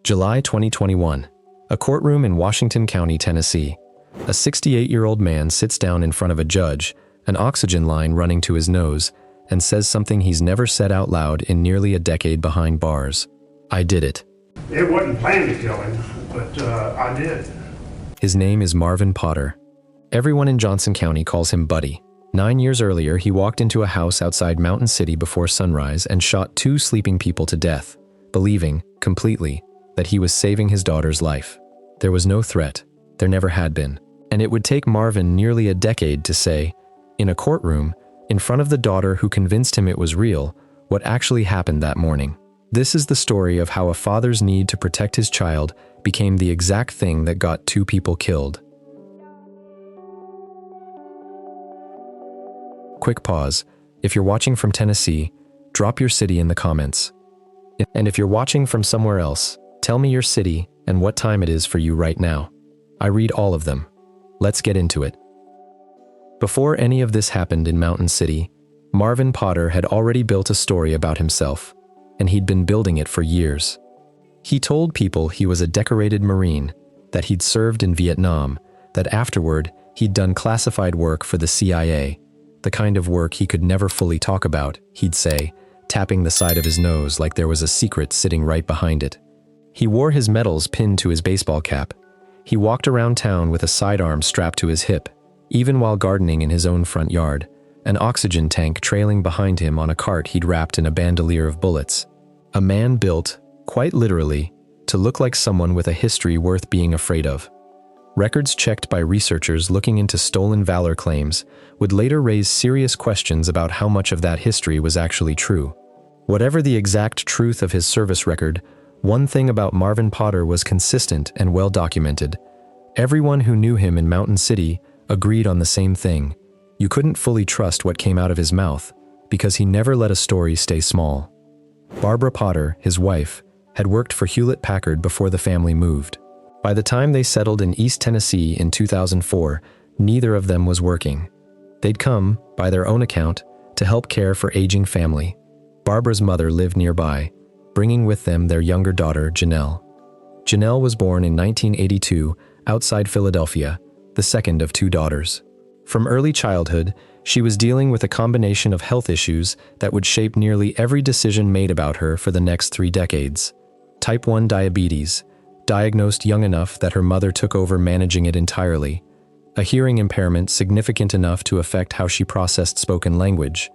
July 2021. A courtroom in Washington County, Tennessee. A 68-year-old man sits down in front of a judge, an oxygen line running to his nose, and says something he's never said out loud in nearly a decade behind bars. "I did it." It wasn't planned to kill him, but I did. His name is Marvin Potter. Everyone in Johnson County calls him Buddy. 9 years earlier, he walked into a house outside Mountain City before sunrise and shot 2 sleeping people to death, believing, completely, that he was saving his daughter's life. There was no threat. There never had been. And it would take Marvin nearly a decade to say, in a courtroom, in front of the daughter who convinced him it was real, what actually happened that morning. This is the story of how a father's need to protect his child became the exact thing that got 2 people killed. Quick pause. If you're watching from Tennessee, drop your city in the comments. And if you're watching from somewhere else, tell me your city and what time it is for you right now. I read all of them. Let's get into it. Before any of this happened in Mountain City, Marvin Potter had already built a story about himself, and he'd been building it for years. He told people he was a decorated Marine, that he'd served in Vietnam, that afterward he'd done classified work for the CIA, the kind of work he could never fully talk about, he'd say, tapping the side of his nose like there was a secret sitting right behind it. He wore his medals pinned to his baseball cap. He walked around town with a sidearm strapped to his hip, even while gardening in his own front yard, an oxygen tank trailing behind him on a cart he'd wrapped in a bandolier of bullets. A man built, quite literally, to look like someone with a history worth being afraid of. Records checked by researchers looking into stolen valor claims would later raise serious questions about how much of that history was actually true. Whatever the exact truth of his service record, one thing about Marvin Potter was consistent and well documented. Everyone who knew him in Mountain City agreed on the same thing. You couldn't fully trust what came out of his mouth, because he never let a story stay small. Barbara Potter, his wife, had worked for Hewlett-Packard before the family moved. By the time they settled in East Tennessee in 2004, neither of them was working. They'd come, by their own account, to help care for aging family. Barbara's mother lived nearby, bringing with them their younger daughter, Jenelle. Jenelle was born in 1982 outside Philadelphia, the second of 2 daughters. From early childhood, she was dealing with a combination of health issues that would shape nearly every decision made about her for the next 3 decades. Type 1 diabetes, diagnosed young enough that her mother took over managing it entirely. A hearing impairment significant enough to affect how she processed spoken language,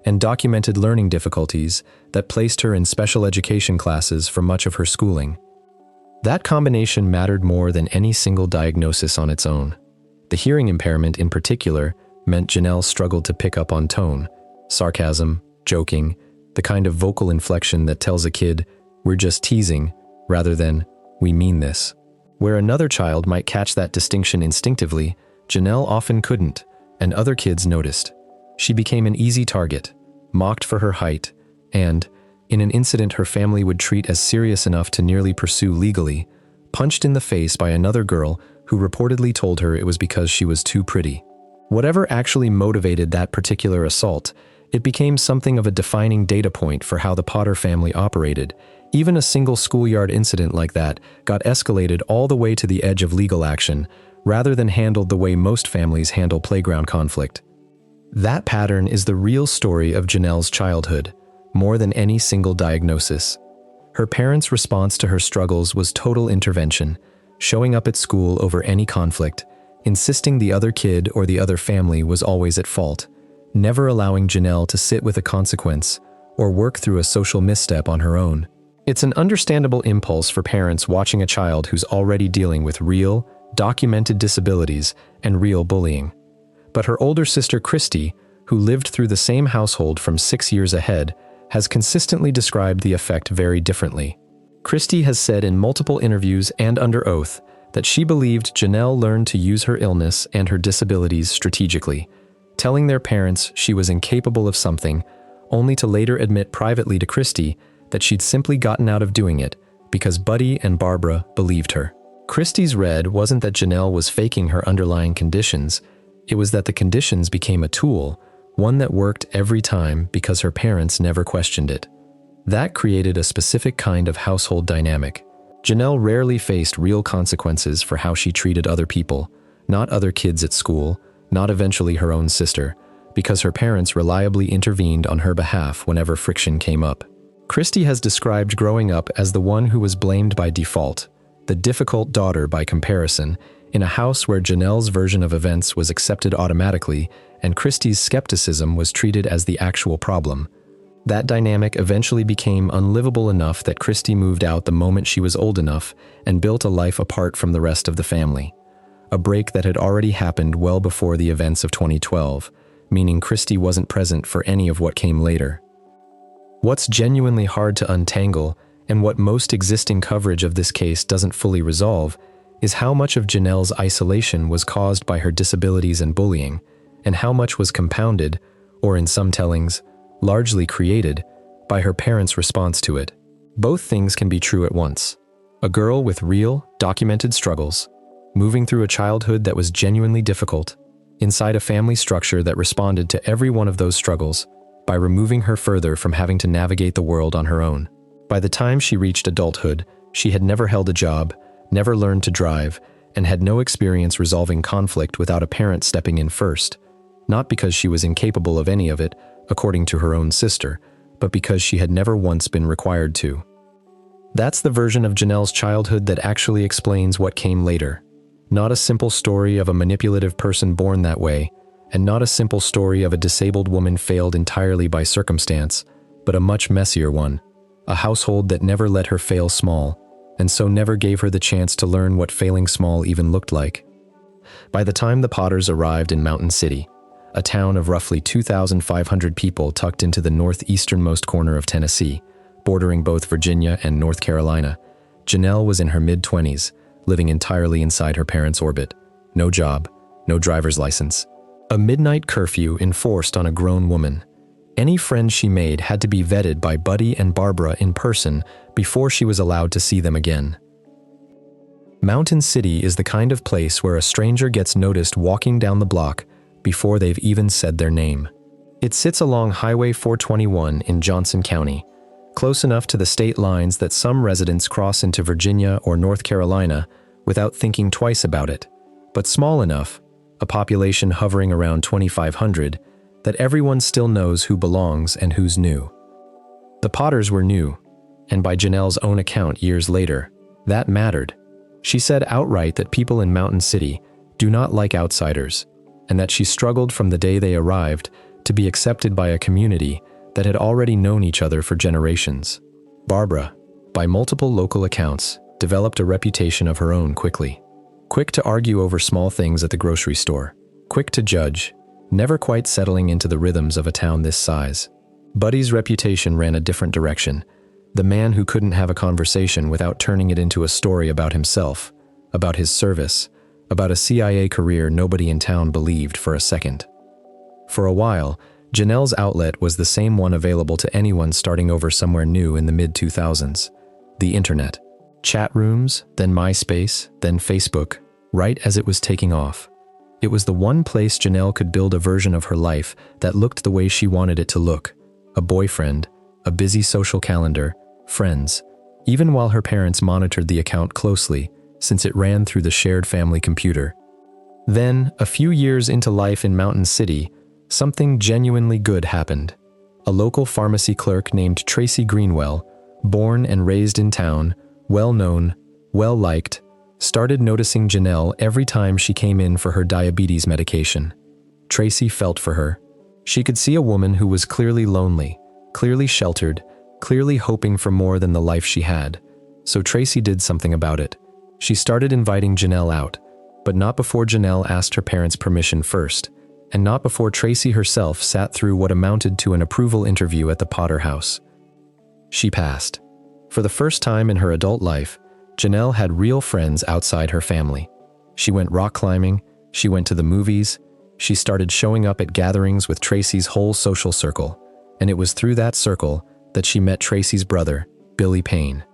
and documented learning difficulties that placed her in special education classes for much of her schooling. That combination mattered more than any single diagnosis on its own. The hearing impairment in particular meant Jenelle struggled to pick up on tone, sarcasm, joking, the kind of vocal inflection that tells a kid, "We're just teasing," rather than, "We mean this." Where another child might catch that distinction instinctively, Jenelle often couldn't, and other kids noticed. She became an easy target, mocked for her height, and, in an incident her family would treat as serious enough to nearly pursue legally, punched in the face by another girl who reportedly told her it was because she was too pretty. Whatever actually motivated that particular assault, it became something of a defining data point for how the Potter family operated. Even a single schoolyard incident like that got escalated all the way to the edge of legal action, rather than handled the way most families handle playground conflict. That pattern is the real story of Jenelle's childhood, more than any single diagnosis. Her parents' response to her struggles was total intervention, showing up at school over any conflict, insisting the other kid or the other family was always at fault, never allowing Jenelle to sit with a consequence or work through a social misstep on her own. It's an understandable impulse for parents watching a child who's already dealing with real, documented disabilities and real bullying. But her older sister Christy, who lived through the same household from 6 years ahead, has consistently described the effect very differently. Christy has said in multiple interviews and under oath that she believed Jenelle learned to use her illness and her disabilities strategically, telling their parents she was incapable of something, only to later admit privately to Christy that she'd simply gotten out of doing it because Buddy and Barbara believed her. Christy's read wasn't that Jenelle was faking her underlying conditions, it was that the conditions became a tool, one that worked every time because her parents never questioned it. That created a specific kind of household dynamic. Jenelle rarely faced real consequences for how she treated other people, not other kids at school, not eventually her own sister, because her parents reliably intervened on her behalf whenever friction came up. Christy has described growing up as the one who was blamed by default, the difficult daughter by comparison, in a house where Jenelle's version of events was accepted automatically and Christy's skepticism was treated as the actual problem. That dynamic eventually became unlivable enough that Christy moved out the moment she was old enough and built a life apart from the rest of the family. A break that had already happened well before the events of 2012, meaning Christy wasn't present for any of what came later. What's genuinely hard to untangle, and what most existing coverage of this case doesn't fully resolve, is how much of Jenelle's isolation was caused by her disabilities and bullying, and how much was compounded, or in some tellings, largely created, by her parents' response to it. Both things can be true at once. A girl with real, documented struggles, moving through a childhood that was genuinely difficult, inside a family structure that responded to every one of those struggles by removing her further from having to navigate the world on her own. By the time she reached adulthood, she had never held a job, never learned to drive, and had no experience resolving conflict without a parent stepping in first, not because she was incapable of any of it, according to her own sister, but because she had never once been required to. That's the version of Jenelle's childhood that actually explains what came later. Not a simple story of a manipulative person born that way, and not a simple story of a disabled woman failed entirely by circumstance, but a much messier one. A household that never let her fail small, and so never gave her the chance to learn what failing small even looked like. By the time the Potters arrived in Mountain City, a town of roughly 2,500 people tucked into the northeasternmost corner of Tennessee, bordering both Virginia and North Carolina, Jenelle was in her mid-20s, living entirely inside her parents' orbit. No job, no driver's license. A midnight curfew enforced on a grown woman. Any friend she made had to be vetted by Buddy and Barbara in person before she was allowed to see them again. Mountain City is the kind of place where a stranger gets noticed walking down the block before they've even said their name. It sits along Highway 421 in Johnson County, close enough to the state lines that some residents cross into Virginia or North Carolina without thinking twice about it, but small enough, a population hovering around 2,500, that everyone still knows who belongs and who's new. The Potters were new, and by Jenelle's own account years later, that mattered. She said outright that people in Mountain City do not like outsiders, and that she struggled from the day they arrived to be accepted by a community that had already known each other for generations. Barbara, by multiple local accounts, developed a reputation of her own quickly. Quick to argue over small things at the grocery store, quick to judge, never quite settling into the rhythms of a town this size. Buddy's reputation ran a different direction, the man who couldn't have a conversation without turning it into a story about himself, about his service, about a CIA career nobody in town believed for a second. For a while, Jenelle's outlet was the same one available to anyone starting over somewhere new in the mid-2000s, the internet. Chat rooms, then MySpace, then Facebook, right as it was taking off. It was the one place Jenelle could build a version of her life that looked the way she wanted it to look. A boyfriend, a busy social calendar, friends, even while her parents monitored the account closely, since it ran through the shared family computer. Then, a few years into life in Mountain City, something genuinely good happened. A local pharmacy clerk named Tracy Greenwell, born and raised in town, well-known, well-liked, started noticing Jenelle every time she came in for her diabetes medication. Tracy felt for her. She could see a woman who was clearly lonely, clearly sheltered, clearly hoping for more than the life she had. So Tracy did something about it. She started inviting Jenelle out, but not before Jenelle asked her parents' permission first, and not before Tracy herself sat through what amounted to an approval interview at the Potter house. She passed. For the first time in her adult life, Jenelle had real friends outside her family. She went rock climbing, she went to the movies, she started showing up at gatherings with Tracy's whole social circle, and it was through that circle that she met Tracy's brother, Billy Payne.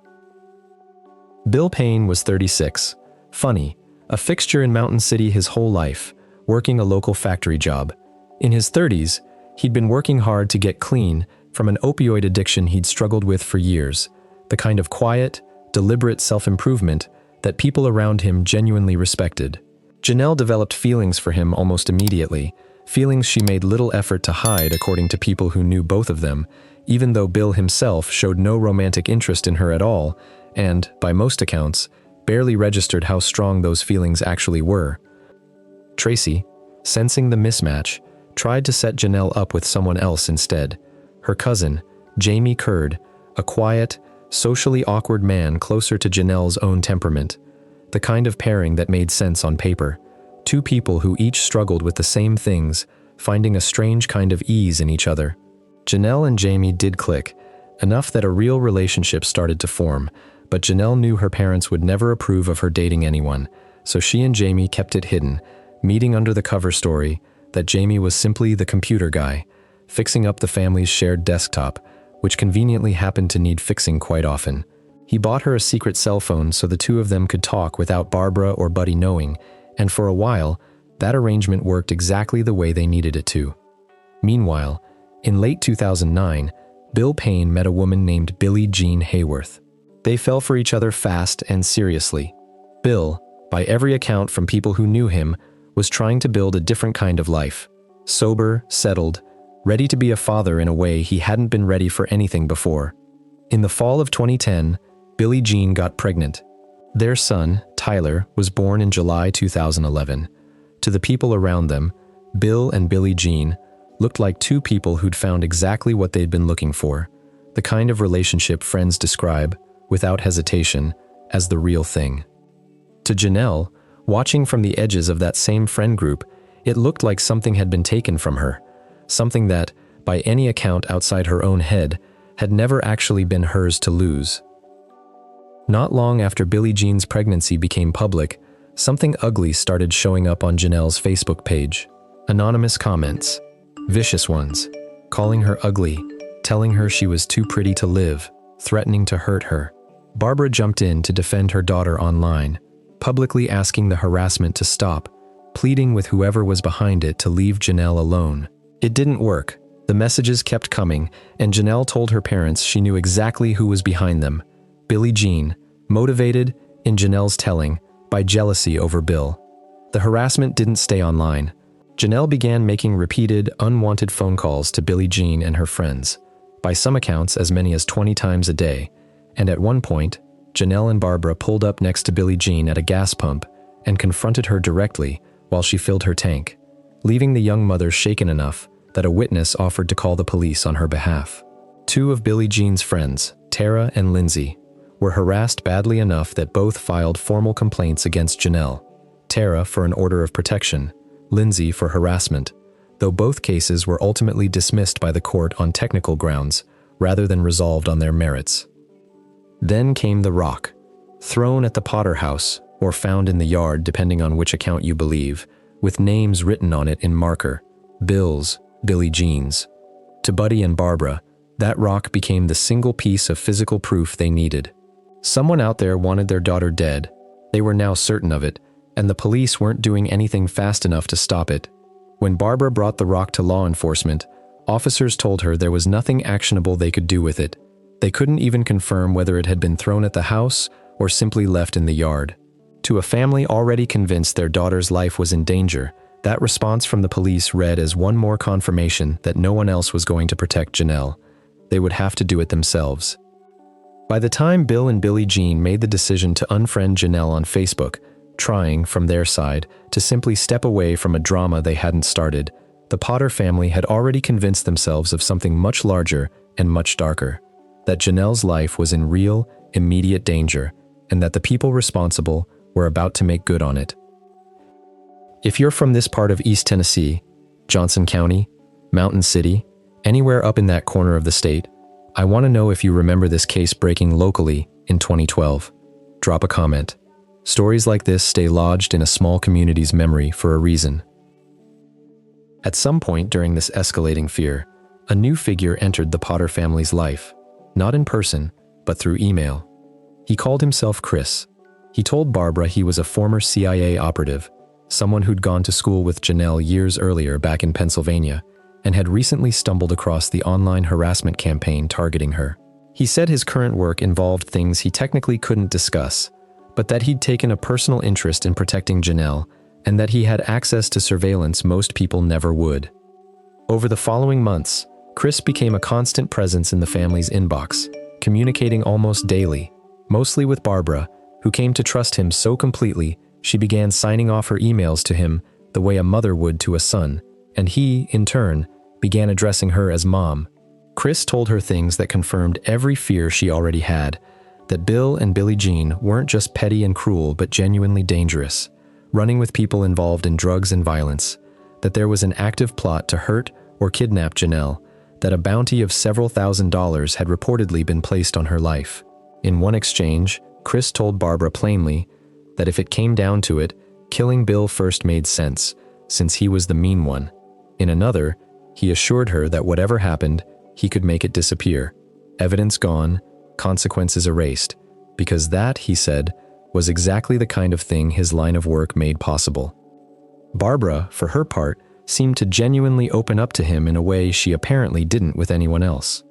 Bill Payne was 36, funny, a fixture in Mountain City his whole life, working a local factory job. In his 30s, he'd been working hard to get clean from an opioid addiction he'd struggled with for years, the kind of quiet, deliberate self-improvement that people around him genuinely respected. Jenelle developed feelings for him almost immediately, feelings she made little effort to hide according to people who knew both of them, even though Bill himself showed no romantic interest in her at all, and, by most accounts, barely registered how strong those feelings actually were. Tracy, sensing the mismatch, tried to set Jenelle up with someone else instead. Her cousin, Jamie Curd, a quiet, socially awkward man closer to Jenelle's own temperament. The kind of pairing that made sense on paper. Two people who each struggled with the same things, finding a strange kind of ease in each other. Jenelle and Jamie did click, enough that a real relationship started to form, but Jenelle knew her parents would never approve of her dating anyone, so she and Jamie kept it hidden, meeting under the cover story that Jamie was simply the computer guy, fixing up the family's shared desktop, which conveniently happened to need fixing quite often. He bought her a secret cell phone so the two of them could talk without Barbara or Buddy knowing, and for a while, that arrangement worked exactly the way they needed it to. Meanwhile, in late 2009, Bill Payne met a woman named Billie Jean Hayworth. They fell for each other fast and seriously. Bill, by every account from people who knew him, was trying to build a different kind of life. Sober, settled, ready to be a father in a way he hadn't been ready for anything before. In the fall of 2010, Billie Jean got pregnant. Their son, Tyler, was born in July 2011. To the people around them, Bill and Billie Jean looked like two people who'd found exactly what they'd been looking for, the kind of relationship friends describe, without hesitation, as the real thing. To Jenelle, watching from the edges of that same friend group, it looked like something had been taken from her, something that, by any account outside her own head, had never actually been hers to lose. Not long after Billie Jean's pregnancy became public, something ugly started showing up on Jenelle's Facebook page. Anonymous comments, vicious ones, calling her ugly, telling her she was too pretty to live, threatening to hurt her. Barbara jumped in to defend her daughter online, publicly asking the harassment to stop, pleading with whoever was behind it to leave Jenelle alone. It didn't work. The messages kept coming, and Jenelle told her parents she knew exactly who was behind them. Billie Jean, motivated, in Jenelle's telling, by jealousy over Bill. The harassment didn't stay online. Jenelle began making repeated, unwanted phone calls to Billie Jean and her friends, by some accounts as many as 20 times a day, and at one point, Jenelle and Barbara pulled up next to Billie Jean at a gas pump and confronted her directly while she filled her tank, leaving the young mother shaken enough that a witness offered to call the police on her behalf. Two of Billie Jean's friends, Tara and Lindsay, were harassed badly enough that both filed formal complaints against Jenelle, Tara for an order of protection, Lindsay for harassment, though both cases were ultimately dismissed by the court on technical grounds rather than resolved on their merits. Then came the rock, thrown at the Potter house or found in the yard depending on which account you believe, with names written on it in marker, Bill's, Billie Jean's. To Buddy and Barbara, that rock became the single piece of physical proof they needed. Someone out there wanted their daughter dead, they were now certain of it, and the police weren't doing anything fast enough to stop it. When Barbara brought the rock to law enforcement, officers told her there was nothing actionable they could do with it. They couldn't even confirm whether it had been thrown at the house or simply left in the yard. To a family already convinced their daughter's life was in danger, that response from the police read as one more confirmation that no one else was going to protect Jenelle. They would have to do it themselves. By the time Bill and Billie Jean made the decision to unfriend Jenelle on Facebook, trying, from their side, to simply step away from a drama they hadn't started, the Potter family had already convinced themselves of something much larger and much darker, that Jenelle's life was in real, immediate danger, and that the people responsible were about to make good on it. If you're from this part of East Tennessee, Johnson County, Mountain City, anywhere up in that corner of the state, I want to know if you remember this case breaking locally in 2012. Drop a comment. Stories like this stay lodged in a small community's memory for a reason. At some point during this escalating fear, a new figure entered the Potter family's life, not in person, but through email. He called himself Chris. He told Barbara he was a former CIA operative, someone who'd gone to school with Jenelle years earlier back in Pennsylvania, and had recently stumbled across the online harassment campaign targeting her. He said his current work involved things he technically couldn't discuss, but that he'd taken a personal interest in protecting Jenelle and that he had access to surveillance most people never would. Over the following months, Chris became a constant presence in the family's inbox, communicating almost daily, mostly with Barbara, who came to trust him so completely she began signing off her emails to him the way a mother would to a son, and he, in turn, began addressing her as Mom. Chris told her things that confirmed every fear she already had, that Bill and Billie Jean weren't just petty and cruel but genuinely dangerous, running with people involved in drugs and violence, that there was an active plot to hurt or kidnap Jenelle, that a bounty of several $1,000s had reportedly been placed on her life. In one exchange, Chris told Barbara plainly that if it came down to it, killing Bill first made sense, since he was the mean one. In another, he assured her that whatever happened, he could make it disappear. Evidence gone, consequences erased, because that, he said, was exactly the kind of thing his line of work made possible. Barbara, for her part, seemed to genuinely open up to him in a way she apparently didn't with anyone else.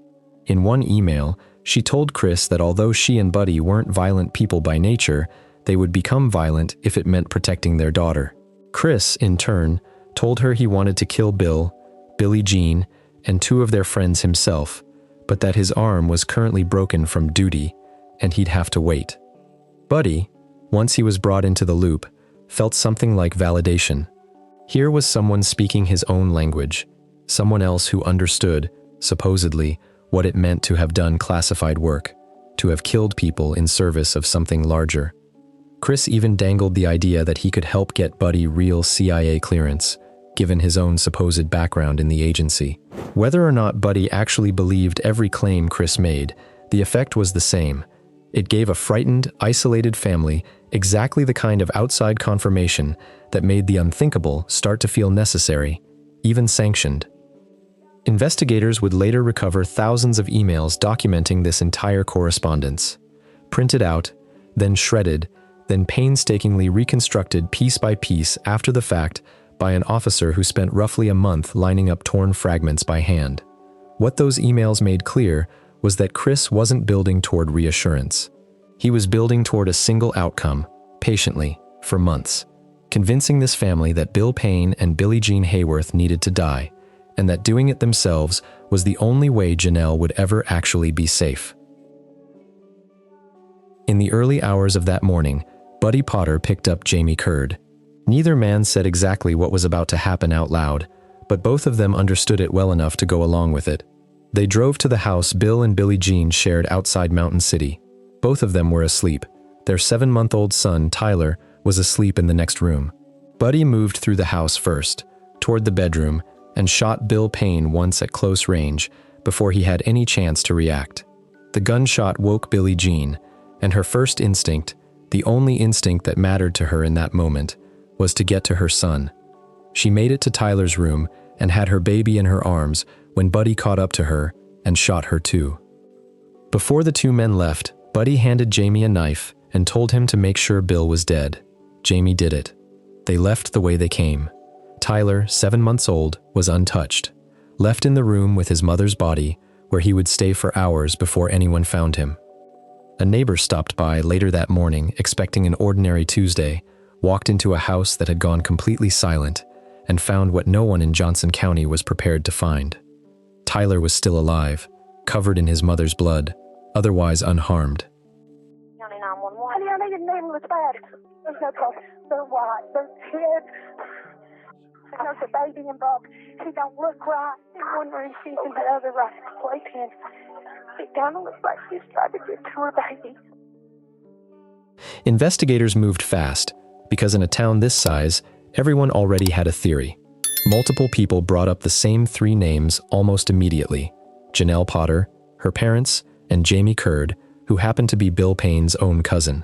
In one email, she told Chris that although she and Buddy weren't violent people by nature, they would become violent if it meant protecting their daughter. Chris, in turn, told her he wanted to kill Bill, Billie Jean, and 2 of their friends himself, but that his arm was currently broken from duty, and he'd have to wait. Buddy, once he was brought into the loop, felt something like validation. Here was someone speaking his own language, someone else who understood, supposedly, what it meant to have done classified work, to have killed people in service of something larger. Chris even dangled the idea that he could help get Buddy real CIA clearance, given his own supposed background in the agency. Whether or not Buddy actually believed every claim Chris made, the effect was the same. It gave a frightened, isolated family exactly the kind of outside confirmation that made the unthinkable start to feel necessary, even sanctioned. Investigators would later recover thousands of emails documenting this entire correspondence, printed out, then shredded, then painstakingly reconstructed piece by piece after the fact by an officer who spent roughly a month lining up torn fragments by hand. What those emails made clear was that Chris wasn't building toward reassurance. He was building toward a single outcome, patiently, for months, convincing this family that Bill Payne and Billie Jean Hayworth needed to die, and that doing it themselves was the only way Jenelle would ever actually be safe. In the early hours of that morning, Buddy Potter picked up Jamie Curd. Neither man said exactly what was about to happen out loud, but both of them understood it well enough to go along with it. They drove to the house Bill and Billie Jean shared outside Mountain City. Both of them were asleep. Their 7-month-old son, Tyler, was asleep in the next room. Buddy moved through the house first, toward the bedroom, and shot Bill Payne once at close range before he had any chance to react. The gunshot woke Billie Jean, and her first instinct, the only instinct that mattered to her in that moment, was to get to her son. She made it to Tyler's room and had her baby in her arms when Buddy caught up to her and shot her too. Before the 2 men left, Buddy handed Jamie a knife and told him to make sure Bill was dead. Jamie did it. They left the way they came. Tyler, 7 months old, was untouched, left in the room with his mother's body, where he would stay for hours before anyone found him. A neighbor stopped by later that morning expecting an ordinary Tuesday, walked into a house that had gone completely silent, and found what no one in Johnson County was prepared to find. Tyler was still alive, covered in his mother's blood, otherwise unharmed. County 911. Honey, I need a nameless bag. There's no pulse. They're white. They're dead. There's a baby involved. She don't look right. In one room, she's in the other right playpen. It kind of looks like she's tried to get to her baby. Investigators moved fast, because in a town this size, everyone already had a theory. Multiple people brought up the same 3 names almost immediately: Jenelle Potter, her parents, and Jamie Curd, who happened to be Bill Payne's own cousin.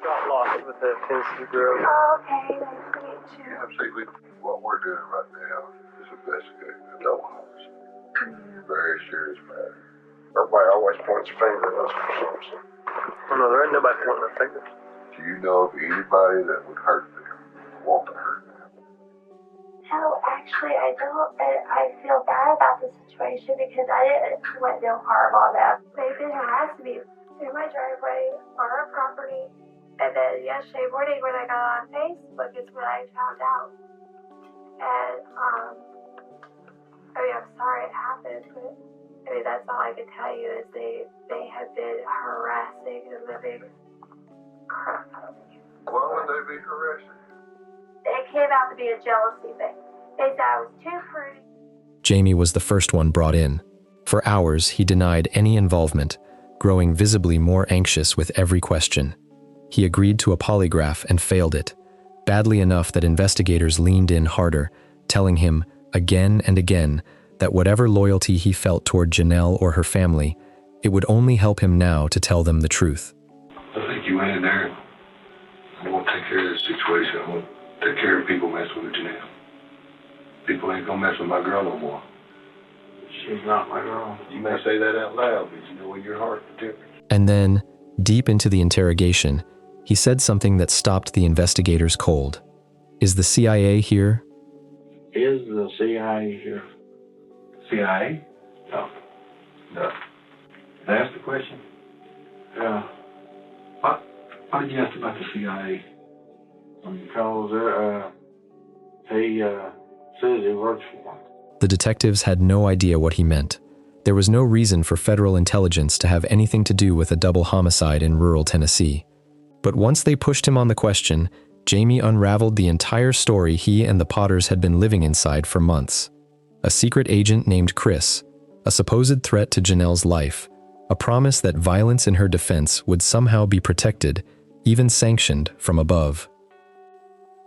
Got lost with the Tennessee girl. Okay, nice to meet you. See, what we're doing right now is investigating a double homicide. Very serious matter. Everybody always points a finger at us for something. Oh no, there ain't nobody pointing a finger. Do you know of anybody that would hurt them, want to hurt them? No, actually, I don't. I feel bad about the situation because I didn't want no harm on them. They've been harassing me in my driveway, on our property. And then yesterday morning when I got on Facebook is when I found out. And, I'm sorry it happened, but, that's all I can tell you is they have been harassing the living crap out of me. Why would they be harassing you? It came out to be a jealousy thing. They said I was too pretty. Jamie was the first one brought in. For hours, he denied any involvement, growing visibly more anxious with every question. He agreed to a polygraph and failed it, badly enough that investigators leaned in harder, telling him again and again that whatever loyalty he felt toward Jenelle or her family, it would only help him now to tell them the truth. I think you went in there. I want to take care of this situation. I want to take care of people messing with Jenelle. People ain't gonna mess with my girl no more. She's not my girl. You may say that out loud, but you know in your heart the difference. And then, deep into the interrogation, he said something that stopped the investigators cold. Is the CIA here? Is the CIA here? CIA? No. No. That's the question? Yeah. Why did you ask about the CIA? Because he says he works for him. The detectives had no idea what he meant. There was no reason for federal intelligence to have anything to do with a double homicide in rural Tennessee. But once they pushed him on the question, Jamie unraveled the entire story he and the Potters had been living inside for months. A secret agent named Chris, a supposed threat to Jenelle's life, a promise that violence in her defense would somehow be protected, even sanctioned from above.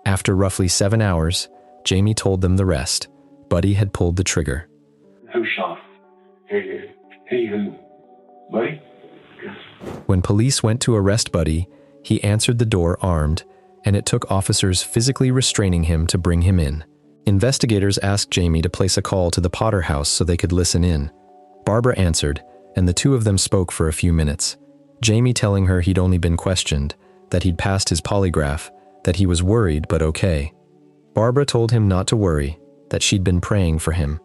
After roughly 7 hours, Jamie told them the rest. Buddy had pulled the trigger. Who shot him? He who? Buddy? Yes. When police went to arrest Buddy, he answered the door armed, and it took officers physically restraining him to bring him in. Investigators asked Jamie to place a call to the Potter house so they could listen in. Barbara answered, and the two of them spoke for a few minutes. Jamie telling her he'd only been questioned, that he'd passed his polygraph, that he was worried but okay. Barbara told him not to worry, that she'd been praying for him.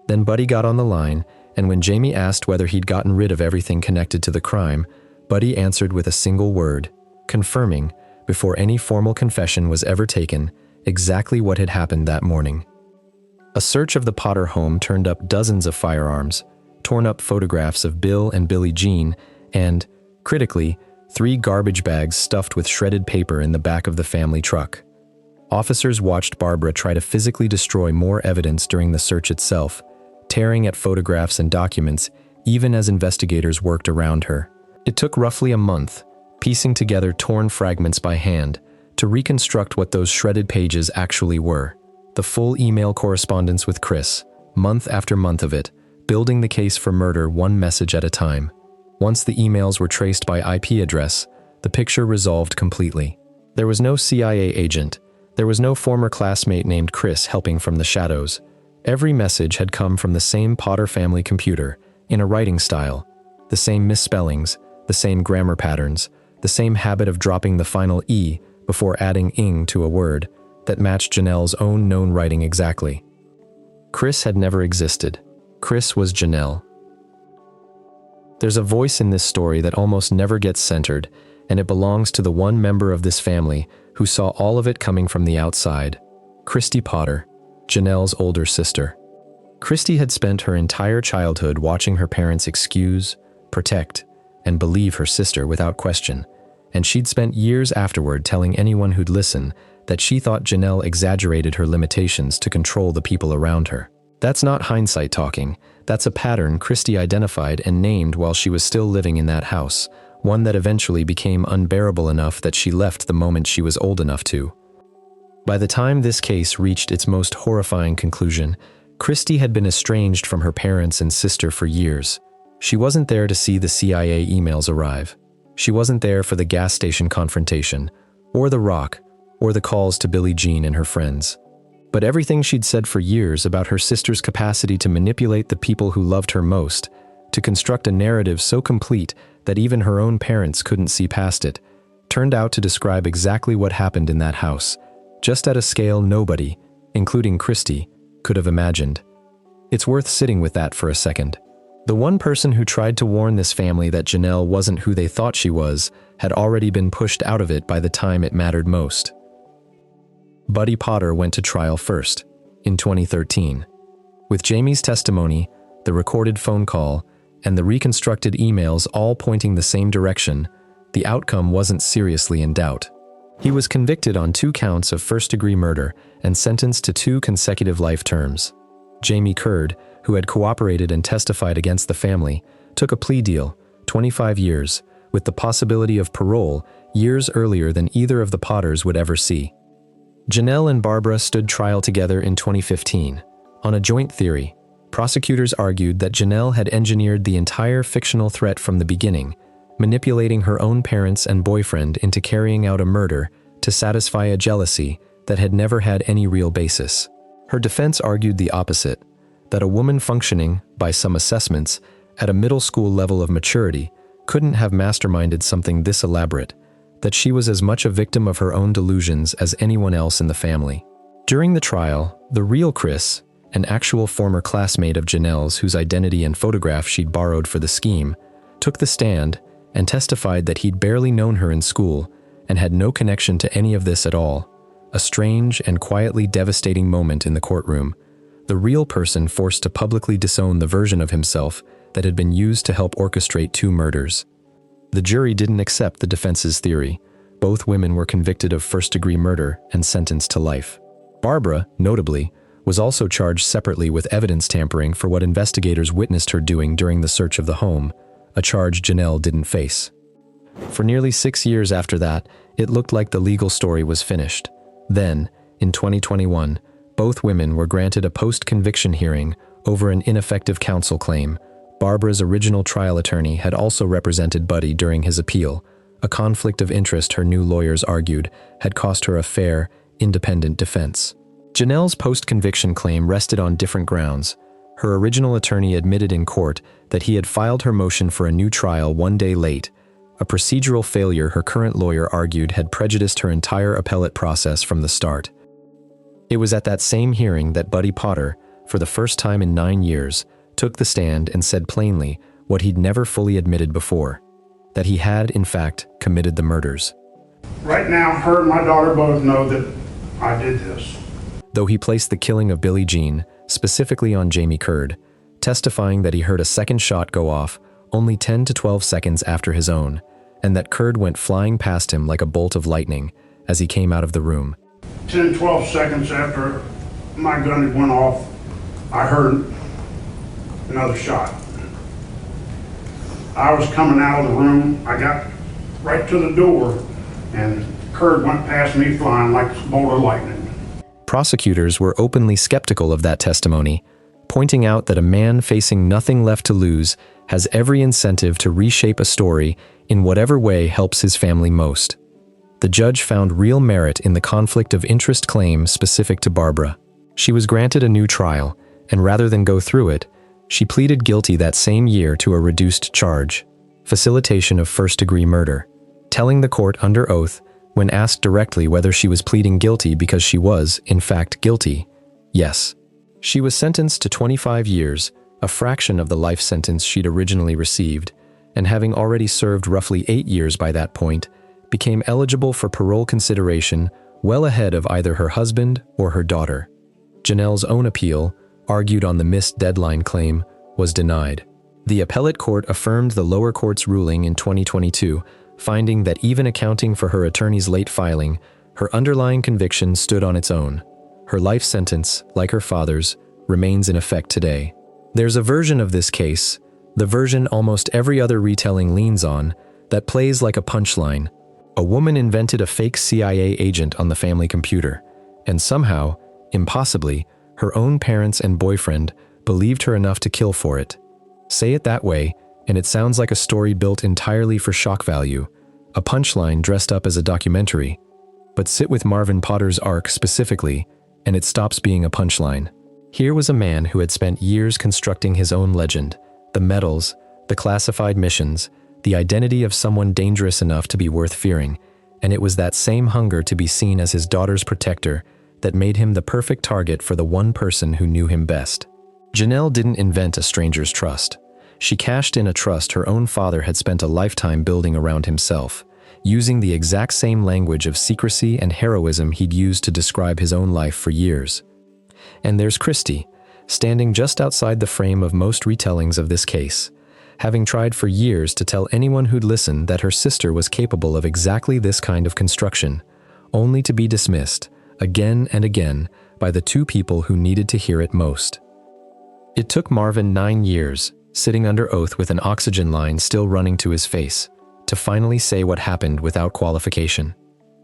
Then Buddy got on the line, and when Jamie asked whether he'd gotten rid of everything connected to the crime, Buddy answered with a single word, confirming, before any formal confession was ever taken, exactly what had happened that morning. A search of the Potter home turned up dozens of firearms, torn up photographs of Bill and Billie Jean, and, critically, 3 garbage bags stuffed with shredded paper in the back of the family truck. Officers watched Barbara try to physically destroy more evidence during the search itself, tearing at photographs and documents even as investigators worked around her. It took roughly a month, piecing together torn fragments by hand, to reconstruct what those shredded pages actually were. The full email correspondence with Chris, month after month of it, building the case for murder one message at a time. Once the emails were traced by IP address, the picture resolved completely. There was no CIA agent. There was no former classmate named Chris helping from the shadows. Every message had come from the same Potter family computer, in a writing style, the same misspellings, the same grammar patterns, the same habit of dropping the final E before adding ing to a word that matched Jenelle's own known writing exactly. Chris had never existed. Chris was Jenelle. There's a voice in this story that almost never gets centered, and it belongs to the one member of this family who saw all of it coming from the outside, Christy Potter, Jenelle's older sister. Christy had spent her entire childhood watching her parents excuse, protect, and believe her sister without question, and she'd spent years afterward telling anyone who'd listen that she thought Jenelle exaggerated her limitations to control the people around her. That's not hindsight talking. That's a pattern Christy identified and named while she was still living in that house, one that eventually became unbearable enough that she left the moment she was old enough to. By the time this case reached its most horrifying conclusion, Christy had been estranged from her parents and sister for years. She wasn't there to see the CIA emails arrive. She wasn't there for the gas station confrontation, or the rock, or the calls to Billie Jean and her friends. But everything she'd said for years about her sister's capacity to manipulate the people who loved her most, to construct a narrative so complete that even her own parents couldn't see past it, turned out to describe exactly what happened in that house, just at a scale nobody, including Christie, could have imagined. It's worth sitting with that for a second. The one person who tried to warn this family that Jenelle wasn't who they thought she was had already been pushed out of it by the time it mattered most. Buddy Potter went to trial first, in 2013. With Jamie's testimony, the recorded phone call, and the reconstructed emails all pointing the same direction, the outcome wasn't seriously in doubt. He was convicted on 2 counts of first-degree murder and sentenced to 2 consecutive life terms. Jamie Curd, who had cooperated and testified against the family, took a plea deal, 25 years, with the possibility of parole years earlier than either of the Potters would ever see. Jenelle and Barbara stood trial together in 2015. On a joint theory, prosecutors argued that Jenelle had engineered the entire fictional threat from the beginning, manipulating her own parents and boyfriend into carrying out a murder to satisfy a jealousy that had never had any real basis. Her defense argued the opposite, that a woman functioning, by some assessments, at a middle school level of maturity couldn't have masterminded something this elaborate, that she was as much a victim of her own delusions as anyone else in the family. During the trial, the real Chris, an actual former classmate of Jenelle's whose identity and photograph she'd borrowed for the scheme, took the stand and testified that he'd barely known her in school and had no connection to any of this at all. A strange and quietly devastating moment in the courtroom. The real person forced to publicly disown the version of himself that had been used to help orchestrate 2 murders. The jury didn't accept the defense's theory. Both women were convicted of first-degree murder and sentenced to life. Barbara, notably, was also charged separately with evidence tampering for what investigators witnessed her doing during the search of the home, a charge Jenelle didn't face. For nearly 6 years after that, it looked like the legal story was finished. Then, in 2021, both women were granted a post-conviction hearing over an ineffective counsel claim. Barbara's original trial attorney had also represented Buddy during his appeal, a conflict of interest her new lawyers argued had cost her a fair, independent defense. Jenelle's post-conviction claim rested on different grounds. Her original attorney admitted in court that he had filed her motion for a new trial 1 day late, a procedural failure her current lawyer argued had prejudiced her entire appellate process from the start. It was at that same hearing that Buddy Potter, for the first time in 9 years, took the stand and said plainly what he'd never fully admitted before, that he had, in fact, committed the murders. Right now, her and my daughter both know that I did this. Though he placed the killing of Billie Jean specifically on Jamie Curd, testifying that he heard a second shot go off only 10 to 12 seconds after his own, and that Curd went flying past him like a bolt of lightning as he came out of the room. 10, 12 seconds after my gun went off, I heard another shot. I was coming out of the room. I got right to the door, and Curd went past me flying like a bolt of lightning. Prosecutors were openly skeptical of that testimony, pointing out that a man facing nothing left to lose has every incentive to reshape a story in whatever way helps his family most. The judge found real merit in the conflict of interest claim specific to Barbara. She was granted a new trial, and rather than go through it, she pleaded guilty that same year to a reduced charge, facilitation of first-degree murder, telling the court under oath, when asked directly whether she was pleading guilty because she was, in fact, guilty, yes. She was sentenced to 25 years, a fraction of the life sentence she'd originally received, and having already served roughly 8 years by that point, became eligible for parole consideration well ahead of either her husband or her daughter. Jenelle's own appeal, argued on the missed deadline claim, was denied. The appellate court affirmed the lower court's ruling in 2022, finding that even accounting for her attorney's late filing, her underlying conviction stood on its own. Her life sentence, like her father's, remains in effect today. There's a version of this case, the version almost every other retelling leans on, that plays like a punchline. A woman invented a fake CIA agent on the family computer, and somehow, impossibly, her own parents and boyfriend believed her enough to kill for it. Say it that way, and it sounds like a story built entirely for shock value, a punchline dressed up as a documentary. But sit with Marvin Potter's arc specifically, and it stops being a punchline. Here was a man who had spent years constructing his own legend, the medals, the classified missions, the identity of someone dangerous enough to be worth fearing, and it was that same hunger to be seen as his daughter's protector that made him the perfect target for the one person who knew him best. Jenelle didn't invent a stranger's trust. She cashed in a trust her own father had spent a lifetime building around himself, using the exact same language of secrecy and heroism he'd used to describe his own life for years. And there's Christy, standing just outside the frame of most retellings of this case, having tried for years to tell anyone who'd listen that her sister was capable of exactly this kind of construction, only to be dismissed, again and again, by the two people who needed to hear it most. It took Marvin 9 years, sitting under oath with an oxygen line still running to his face, to finally say what happened without qualification.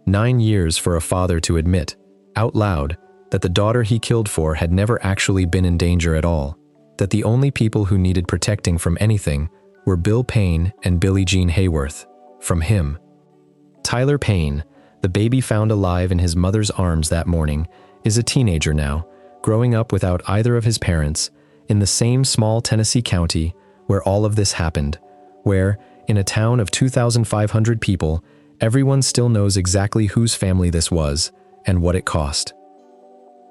9 years for a father to admit, out loud, that the daughter he killed for had never actually been in danger at all, that the only people who needed protecting from anything were Bill Payne and Billie Jean Hayworth, from him. Tyler Payne, the baby found alive in his mother's arms that morning, is a teenager now, growing up without either of his parents, in the same small Tennessee county where all of this happened, where, in a town of 2,500 people, everyone still knows exactly whose family this was and what it cost.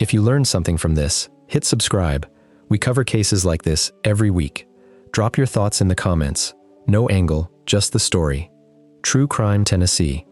If you learned something from this, hit subscribe. We cover cases like this every week. Drop your thoughts in the comments. No angle, just the story. True Crime Tennessee.